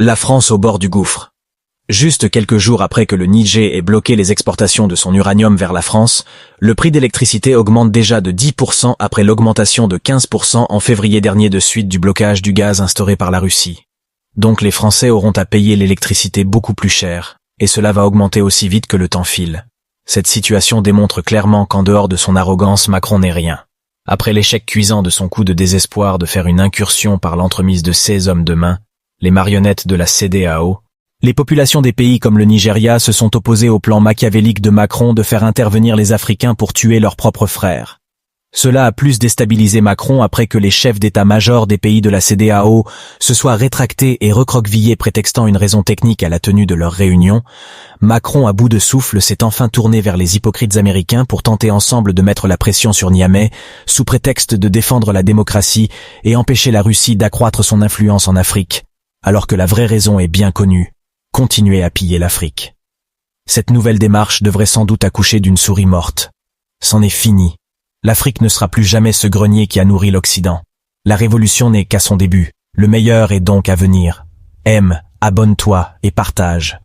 La France au bord du gouffre. Juste quelques jours après que le Niger ait bloqué les exportations de son uranium vers la France, le prix d'électricité augmente déjà de 10% après l'augmentation de 15% en février dernier de suite du blocage du gaz instauré par la Russie. Donc les Français auront à payer l'électricité beaucoup plus cher, et cela va augmenter aussi vite que le temps file. Cette situation démontre clairement qu'en dehors de son arrogance, Macron n'est rien. Après l'échec cuisant de son coup de désespoir de faire une incursion par l'entremise de ses hommes de main, les marionnettes de la CEDEAO, les populations des pays comme le Nigeria se sont opposées au plan machiavélique de Macron de faire intervenir les Africains pour tuer leurs propres frères. Cela a plus déstabilisé Macron après que les chefs d'état-major des pays de la CEDEAO se soient rétractés et recroquevillés prétextant une raison technique à la tenue de leur réunion. Macron, à bout de souffle, s'est enfin tourné vers les hypocrites américains pour tenter ensemble de mettre la pression sur Niamey, sous prétexte de défendre la démocratie et empêcher la Russie d'accroître son influence en Afrique, alors que la vraie raison est bien connue. Continuer à piller l'Afrique. Cette nouvelle démarche devrait sans doute accoucher d'une souris morte. C'en est fini. L'Afrique ne sera plus jamais ce grenier qui a nourri l'Occident. La révolution n'est qu'à son début. Le meilleur est donc à venir. Aime, abonne-toi et partage.